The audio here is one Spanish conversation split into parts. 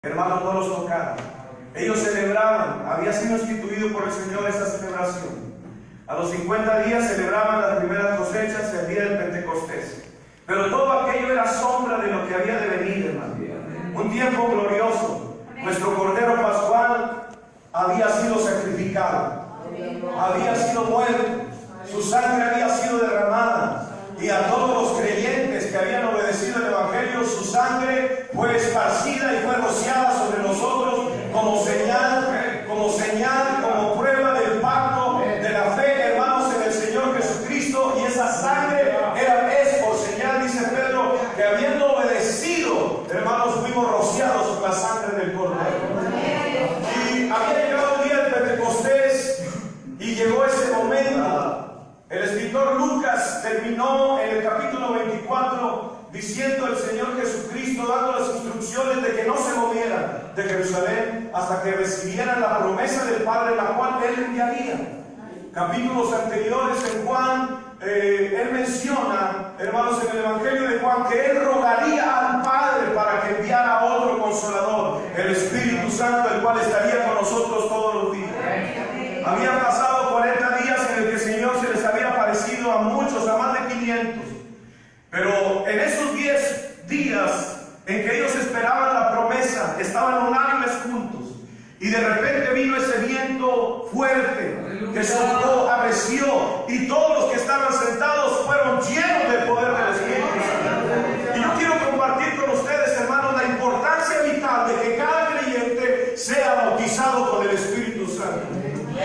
hermanos, no los tocaron. Ellos celebraban, había sido instituido por el Señor esta celebración. A los 50 días celebraban las primeras cosechas, el día del Pentecostés. Pero todo aquello era sombra de lo que había de venir, hermano. Un tiempo glorioso. Nuestro Cordero Pascual había sido sacrificado, había sido muerto, su sangre había sido derramada, y a todos los creyentes que habían obedecido el Evangelio, su sangre fue esparcida y fue rociada sobre nosotros como señal, como prueba del pacto de la fe, hermanos, en el Señor Jesucristo. Y esa sangre es por señal, dice Pedro, que habiendo obedecido, hermanos, fuimos rociados con la sangre del Cordero. Y había llegado el día del Pentecostés y llegó ese momento. El escritor Lucas terminó en el capítulo 24 diciendo el Señor Jesucristo, dando las instrucciones de que no se movieran de Jerusalén hasta que recibieran la promesa del Padre, la cual Él enviaría. Capítulos anteriores en Juan, Él menciona, hermanos, en el Evangelio de Juan, que Él rogaría al Padre para que enviara a otro Consolador, el Espíritu Santo, el cual estaría con nosotros todos los días. Habían pasado 40 días en el que el Señor se les había aparecido a muchos, a más de 500. Pero en esos 10 días en que ellos esperaban la promesa, estaban unánimes juntos. Y de repente vino ese viento fuerte que sopló, arreció, y todos los que estaban sentados fueron llenos del poder del Espíritu Santo. Y yo quiero compartir con ustedes, hermanos, la importancia vital de que cada creyente sea bautizado con el Espíritu Santo.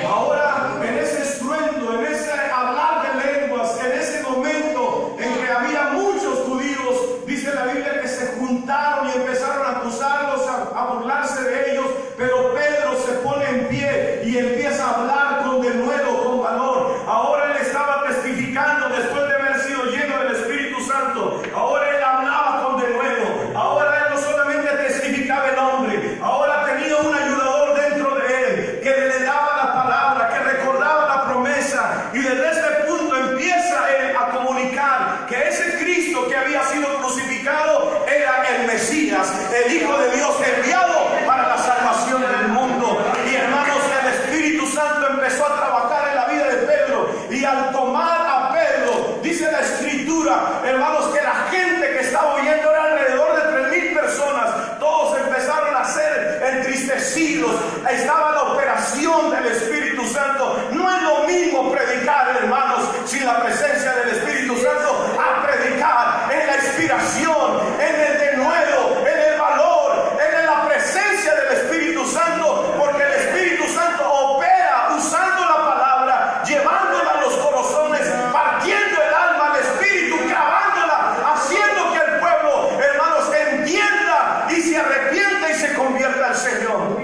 Ahora, en ese estruendo, en ese hablar de lenguas, en ese momento en que había muchos judíos, dice la Biblia que se juntaron y empezaron a acusarlos, a burlarse de ellos, pero Pedro se pone en pie y empieza a hablar con denuedo, con valor. Ahora él estaba testificando después de haber sido lleno del Espíritu Santo. Ahora él hablaba con denuedo. Ahora él no solamente testificaba el nombre, ahora tenía un ayudador dentro de él que le daba la palabra, que recordaba la promesa, y desde este punto empieza él a comunicar que ese Cristo que había sido crucificado era el Mesías, el Hijo de Dios enviado para la salvación del mundo. Y hermanos, el Espíritu Santo empezó a trabajar en la vida de Pedro, y al tomar a Pedro, dice la Escritura, hermanos, que la gente que estaba oyendo era alrededor de 3,000 personas. Todos empezaron a ser entristecidos. Estaba la operación del Espíritu Santo. No es lo mismo predicar, hermanos, sin la presencia del Espíritu Santo, a predicar en la inspiración, en el denuedo, en el valor, en la presencia del Espíritu Santo, porque el Espíritu Santo opera usando la palabra, llevándola a los corazones, partiendo el alma al Espíritu, clavándola, haciendo que el pueblo, hermanos, entienda y se arrepienta y se convierta al Señor.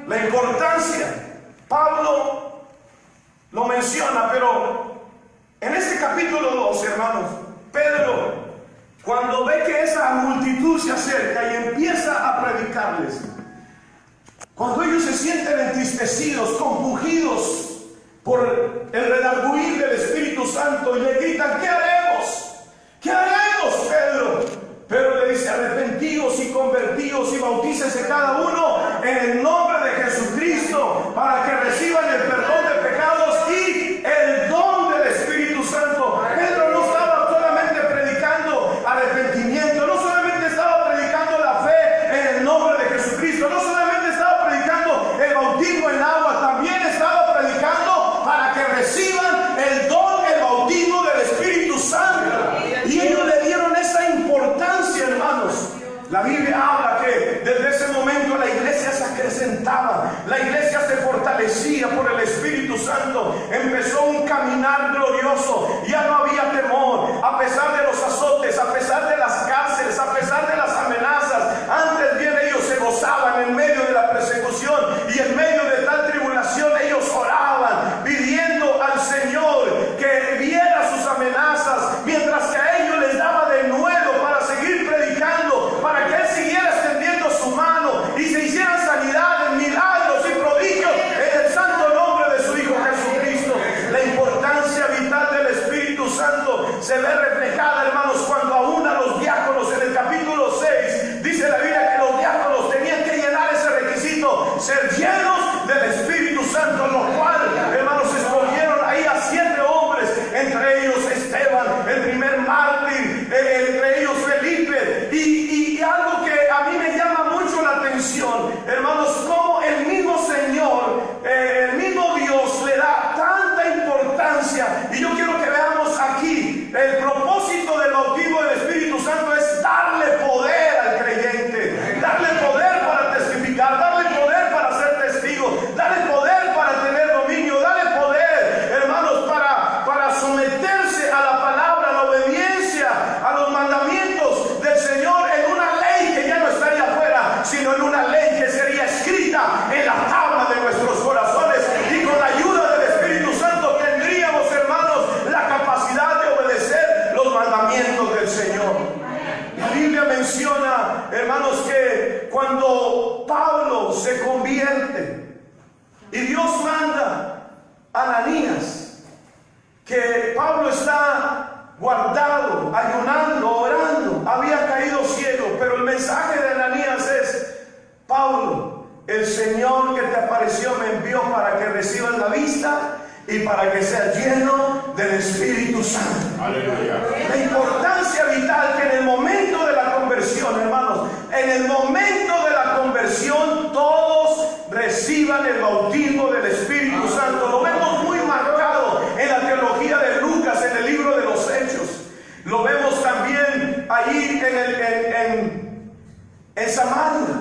La importancia, Pablo lo menciona, pero en este capítulo 2, hermanos, Pedro, cuando ve que esa multitud se acerca y empieza a predicarles, cuando ellos se sienten entristecidos, compungidos por el redarguir del Espíritu Santo, y le gritan: ¿qué haremos? ¿Qué haremos, Pedro? Pero le dice: arrepentíos y convertíos y bautícese cada uno en el nombre de Jesucristo para que reciban el perdón de pecados y el don del Espíritu Santo. Pedro no estaba solamente predicando arrepentimiento, no solamente estaba predicando la fe en el nombre de Jesucristo, no solamente estaba predicando el bautismo en agua, también estaba predicando para que reciban el don, el bautismo del Espíritu Santo. Y ellos le dieron esa importancia, hermanos. La Biblia habla que desde ese momento la iglesia se acrecentaba, la iglesia se fortalecía por el Espíritu Santo. Empezó un caminar glorioso, ya no había temor, a pesar de los azotes, a pesar de las cárceles, a pesar de las amenazas. Antes bien ellos se gozaban en medio de la persecución, y en medio de tal tribulación ellos oraban, pidiendo al Señor que viera sus amenazas, mientras que a ellos les daba denuedo para seguir predicando, para que Él siguiera extendiendo su mano y se hicieran sanidades, milagros y prodigios en el santo nombre de su Hijo Jesucristo. La importancia vital del Espíritu Santo se ve reflejada cuando Pablo se convierte y Dios manda a Ananías, que Pablo está guardado, ayunando, orando, había caído ciego, pero el mensaje de Ananías es: Pablo, el Señor que te apareció me envió para que recibas la vista y para que seas lleno del Espíritu Santo. Aleluya. La importancia vital que en el momento de la conversión, hermanos, en el momento de la conversión todos reciban el bautismo del Espíritu Santo. Lo vemos muy marcado en la teología de Lucas, en el libro de los Hechos. Lo vemos también ahí en Samaria.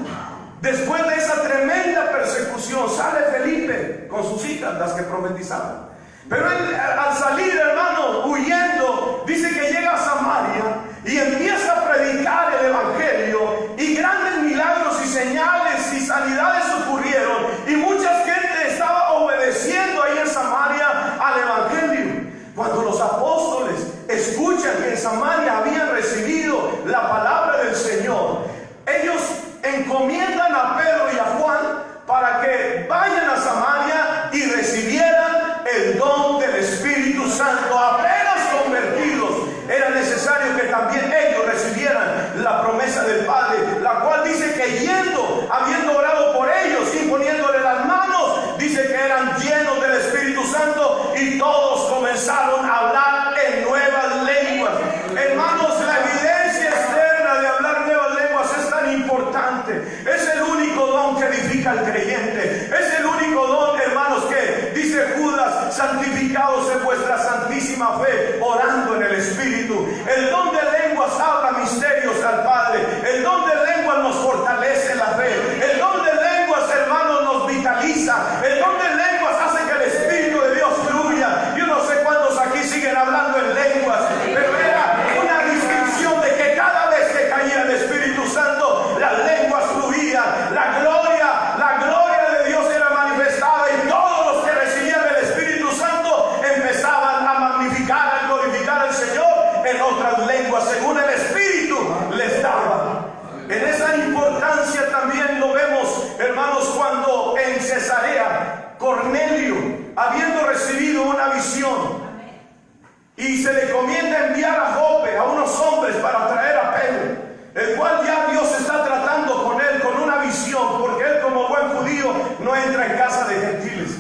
Después de esa tremenda persecución, sale Felipe con sus hijas, las que profetizaban. Pero él, al salir, hermano, huyendo, dice que llega a Samaria y empieza a predicar el Evangelio, y grandes milagros y señales y sanidades ocurrieron, y mucha gente estaba obedeciendo ahí en Samaria al Evangelio. Cuando los apóstoles escuchan que en Samaria habían recibido la palabra del Señor, ellos encomiendan a Pedro y a Juan para que vayan a Samaria y recibieran el don del Espíritu Santo. Apenas convertidos, era necesario que también ellos recibieran la promesa del Padre, la cual dice que yendo, habiendo orado por ellos y poniéndole las manos, dice que eran llenos del Espíritu Santo y todos comenzaron a hablar en nuevas lenguas. Hermanos, la evidencia externa de hablar nuevas lenguas es tan importante. Es el único don que edifica al creyente. Es el único don, hermanos, que dice Judas: santificados en vuestra santísima fe, orando en el Espíritu. El don de lenguas habla misterios al Padre. El don de lenguas nos fortalece en la fe. El don de lenguas, hermanos, nos vitaliza. El don de lenguas hace que el Espíritu de Dios fluya. Yo no sé cuántos aquí siguen hablando en lenguas, pero era una distinción de que cada vez que caía el Espíritu Santo, las lenguas fluían. La gloria de Dios era manifestada, y todos los que recibían el Espíritu Santo empezaban a magnificar, a glorificar al Señor en otras lenguas, según el Espíritu les daba. En esa importancia también lo vemos, hermanos, cuando en Cesarea Cornelio, habiendo recibido una visión, y se le comienza enviar a Jope a unos hombres para traer a Pedro, el cual ya Dios está tratando con él con una visión, porque él, como buen judío, no entra en casa de gentiles.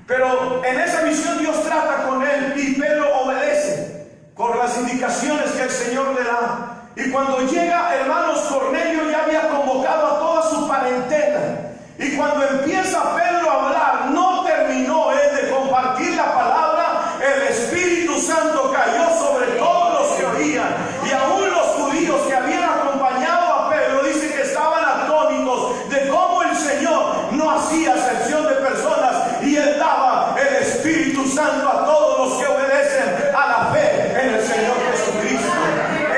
Pero en esa visión Dios trata con él, y Pedro obedece por las indicaciones que el Señor le da. Y cuando llega, hermanos, Cornelio ya había convocado a toda su parentela, y cuando empieza Pedro a hablar, no terminó él de compartir la palabra, el Espíritu Santo cayó sobre todos los que oían, y aún los judíos que habían acompañado a Pedro, dice que estaban atónitos de cómo el Señor no hacía acepción de personas, y él daba el Espíritu Santo a todos los que obedecen a la fe en el Señor Jesucristo.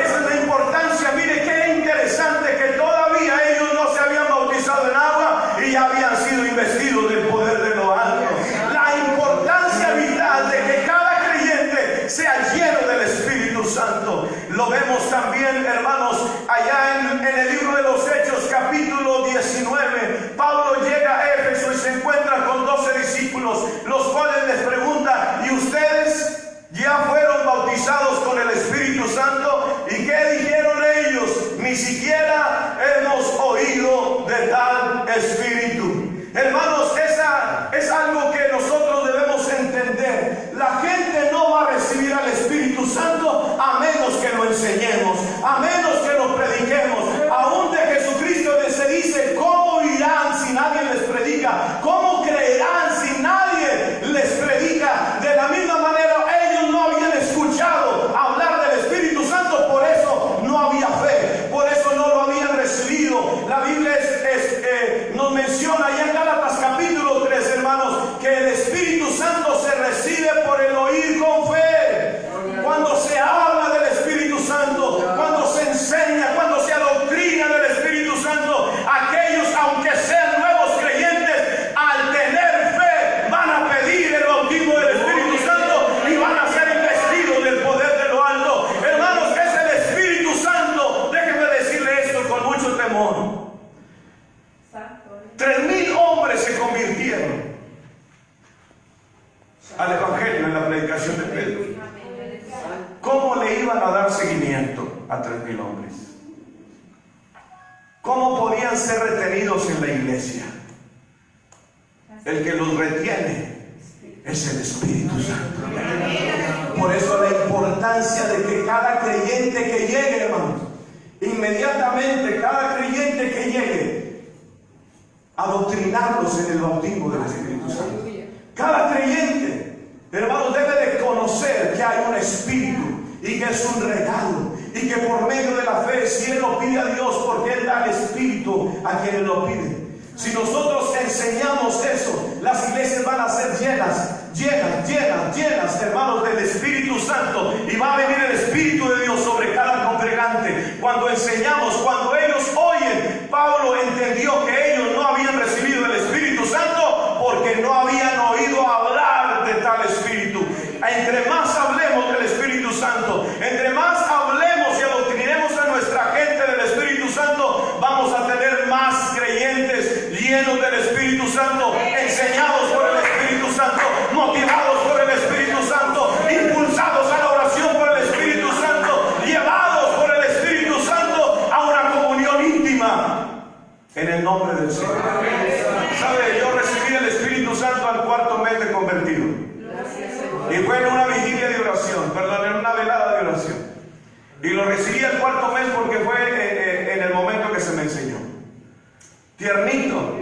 Esa es la importancia. Mire qué interesante que todavía ellos no se habían bautizado en agua y ya habían sido investidos del poder de lo alto. La importancia vital de que cada creyente sea lleno del Espíritu Santo lo vemos también, hermanos, allá en el libro de los Hechos, capítulo 19. Pablo llega a Éfeso y se encuentra con 12 discípulos, los cuales les preguntan: ¿y ustedes ya fueron bautizados con el Espíritu Santo? ¿Y qué dijeron ellos? Ni siquiera hemos oído de tal Espíritu. Hermanos, esa es algo que nosotros debemos entender. La gente no va a recibir al Espíritu Santo a menos que lo enseñemos, a menos que lo prediquemos. Aún de Jesucristo se dice: ¿cómo irán si nadie les predica? ¿Cómo creerán si nadie les predica? De la misma manera, ellos no habían escuchado hablar del Espíritu Santo, por eso no había fe, por eso no lo habían recibido. La Biblia nos menciona allá en Gálatas capítulo 3, hermanos, que el Espíritu Santo se recibe por el oír con fe. Cuando se habla del Espíritu Santo, cuando se enseña, cuando se adoctrina del Espíritu Santo, aquellos, aunque sean nuevos creyentes, al tener fe van a pedir el bautismo del Espíritu Santo y van a ser investidos del poder de lo alto. Hermanos, es el Espíritu Santo. Déjenme decirle esto con mucho temor. 3,000 hombres se convirtieron al Evangelio en la predicación de Pedro. ¿Cómo le iban a dar seguimiento a 3,000 hombres? ¿Cómo podían ser retenidos en la iglesia? El que los retiene es el Espíritu Santo. Por eso la importancia de que cada creyente que llegue, hermanos, inmediatamente cada creyente que llegue, adoctrinarlos en el bautismo del Espíritu Santo. Cada creyente, hermanos, debe de conocer que hay un Espíritu y que es un regalo, y que por medio de la fe, si él lo pide a Dios, porque él da el Espíritu a quienes lo piden. Si nosotros enseñamos eso, las iglesias van a ser llenas, hermanos, del Espíritu Santo, y va a venir el Espíritu de Dios sobre cada congregante. Cuando enseñamos, cuando ellos oyen, Pablo entendió que ellos no habían recibido el Espíritu Santo porque no habían oído hablar de tal Espíritu. Entre más hablemos del Espíritu Santo, entre más hablemos y adoctrinemos a nuestra gente del Espíritu Santo, vamos a tener más creyentes llenos del Espíritu Santo, enseñados por el Espíritu Santo, motivados por el Espíritu Santo, impulsados a la oración por el Espíritu Santo, llevados por el Espíritu Santo a una comunión íntima en el nombre del Señor. ¿Sabe? Yo recibí el Espíritu Santo al 4º mes de convertido, y fue en una vigilia de oración, en una velada de oración, y lo recibí al 4º mes porque fue en el momento que se me enseñó. Tiernito.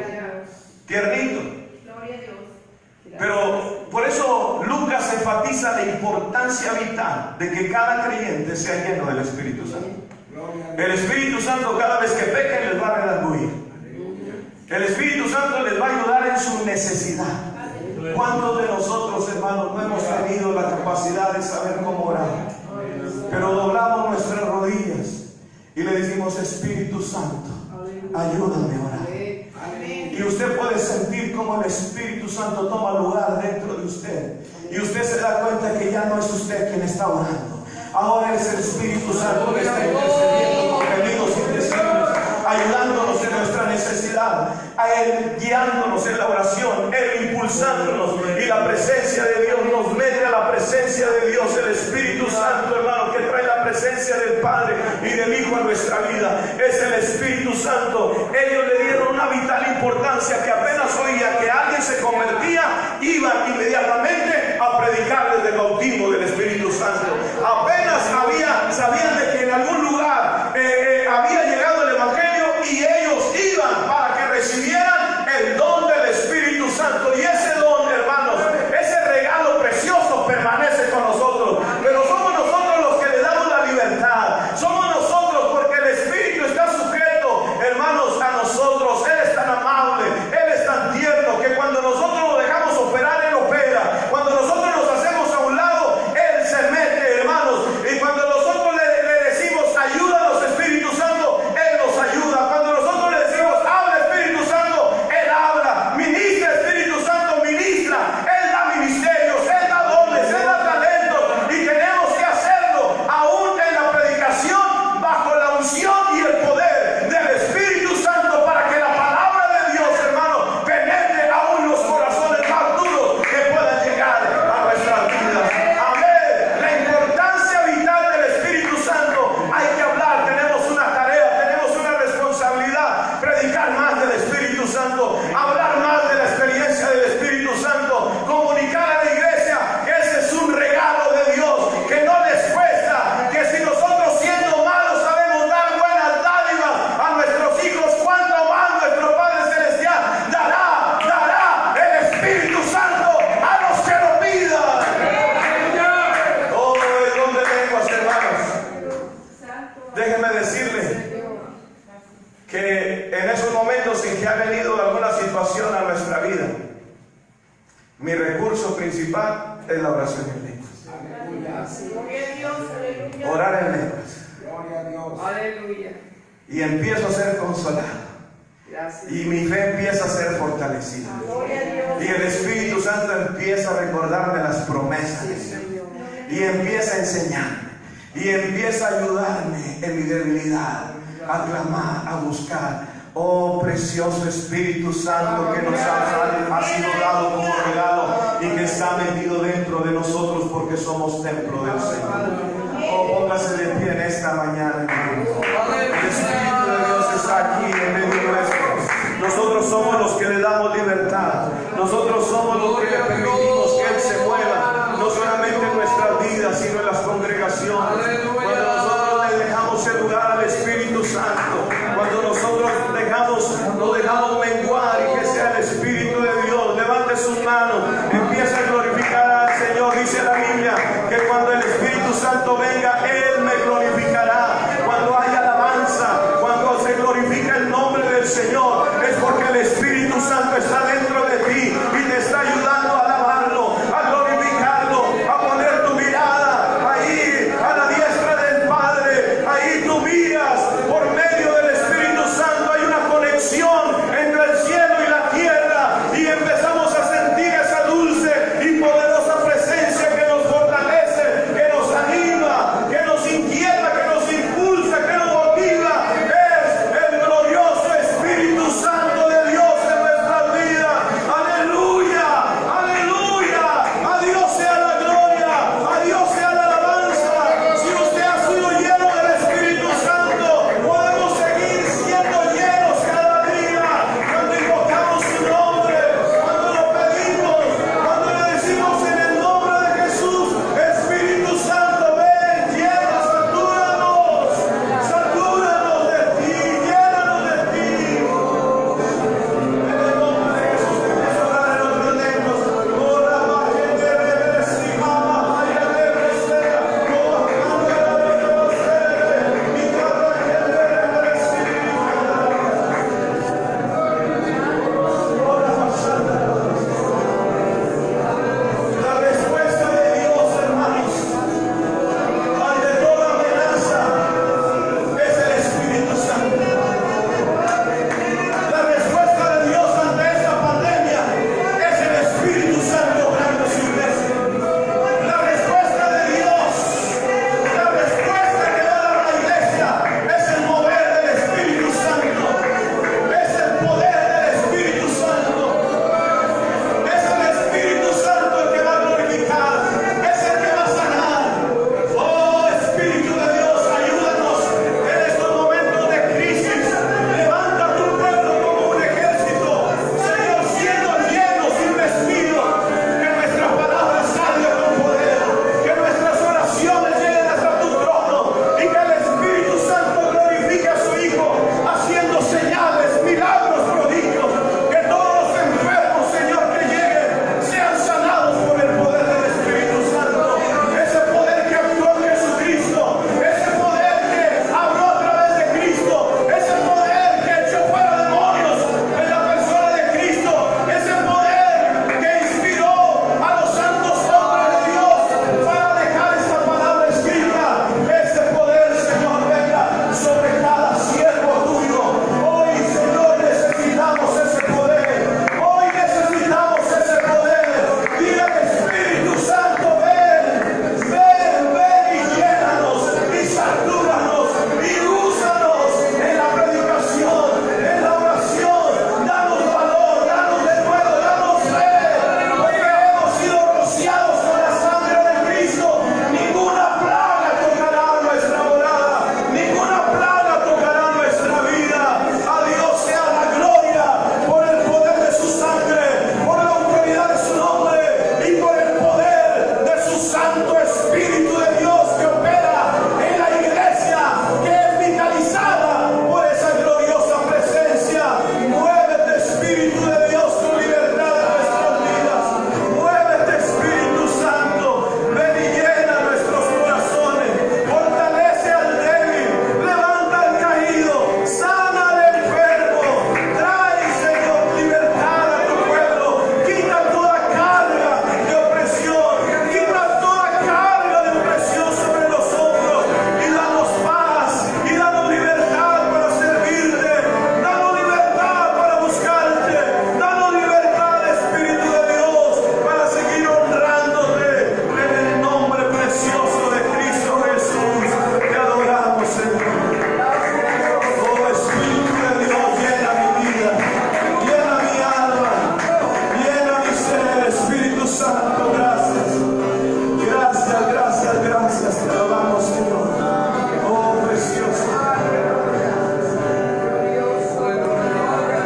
Pero por eso Lucas enfatiza la importancia vital de que cada creyente sea lleno del Espíritu Santo. El Espíritu Santo, cada vez que pequen, les va a redarguir. El Espíritu Santo les va a ayudar en su necesidad. ¿Cuántos de nosotros, hermanos, no hemos tenido la capacidad de saber cómo orar? Pero doblamos nuestras rodillas y le decimos: Espíritu Santo, ayúdame a orar. Y usted puede sentir como el Espíritu Santo toma lugar dentro de usted, y usted se da cuenta que ya no es usted quien está orando. Ahora es el Espíritu Santo que está intercediendo con gemidos indecibles, ayudándonos en nuestra necesidad, a Él guiándonos en la oración, Él impulsándonos, y la presencia de Dios nos mete a la presencia de Dios. El Espíritu Santo, hermano, que trae la presencia del Padre y del Hijo a nuestra vida, es el Espíritu Santo. Ellos le dieron una vital importancia, que apenas oía que alguien se convertía, iban inmediatamente a predicarles del bautismo del Espíritu Santo. Apenas sabían de que en algún lugar había llegado el Evangelio, y ellos iban para que recibieran el don del Espíritu Santo. Y ese don, hermanos, ese regalo precioso permanece con nosotros, pero somos nosotros los que le damos la libertad. Somos nosotros, porque el Espíritu está sujeto, hermanos, a nosotros. Él es tan amable, Él es tan tierno, que cuando nosotros lo dejamos operar, Él opera. Cuando nosotros nos hacemos a un lado, Él se mete, hermanos. Y cuando nosotros le decimos: ayúdanos, Espíritu Santo, Él nos ayuda. Cuando nosotros le decimos: habla, Espíritu Santo, Él habla. Ministra, Espíritu Santo, ministra. Él da ministerios, Él da dones, Él da talentos, y tenemos que hacerlo aún en la predicación, bajo la unción y el poder del Espíritu Santo, para que la palabra de Dios, hermano, penetre aún los corazones más duros que puedan llegar a nuestras vidas. Amén. La importancia vital del Espíritu Santo, hay que hablar. Tenemos una tarea, tenemos una responsabilidad: predicar más del Espíritu Santo, hablar más de la experiencia del Espíritu Santo, comunicar a la iglesia que ese es un regalo de Dios, que no les cuesta, que si nosotros, siendo malos, sabemos dar buenas dádivas a nuestros hijos, cuánto más nuestro Padre Celestial dará el Espíritu Santo a los que lo pidan. Oh, ¿de dónde lenguas, hermanos? Déjenme decirle que en esos momentos en que ha venido alguna situación a nuestra vida, mi recurso principal es la oración en lenguas. Orar en lenguas. Aleluya. Y empiezo a ser consolado, y mi fe empieza a ser fortalecida, y el Espíritu Santo empieza a recordarme las promesas de Dios, y empieza a enseñarme, y empieza a ayudarme en mi debilidad, a clamar, a buscar. Oh precioso Espíritu Santo que nos ha sido dado como regalo y que está metido dentro de nosotros porque somos templo del Señor. Oh, póngase de pie en esta mañana, hermanos. El Espíritu de Dios está aquí en medio nuestro. Nosotros somos los que le damos libertad. Nosotros somos los que le permitimos que Él se mueva, no solamente en nuestras vidas, sino en las congregaciones. Cuando nosotros le dejamos el lugar al Espíritu Santo, cuando nosotros lo dejamos menguar y que sea el Espíritu de Dios, levante sus manos, empieza a glorificar al Señor. Dice la Biblia que cuando el Espíritu Santo venga, Él me glorificará. Cuando haya alabanza, cuando se glorifica el nombre del Señor,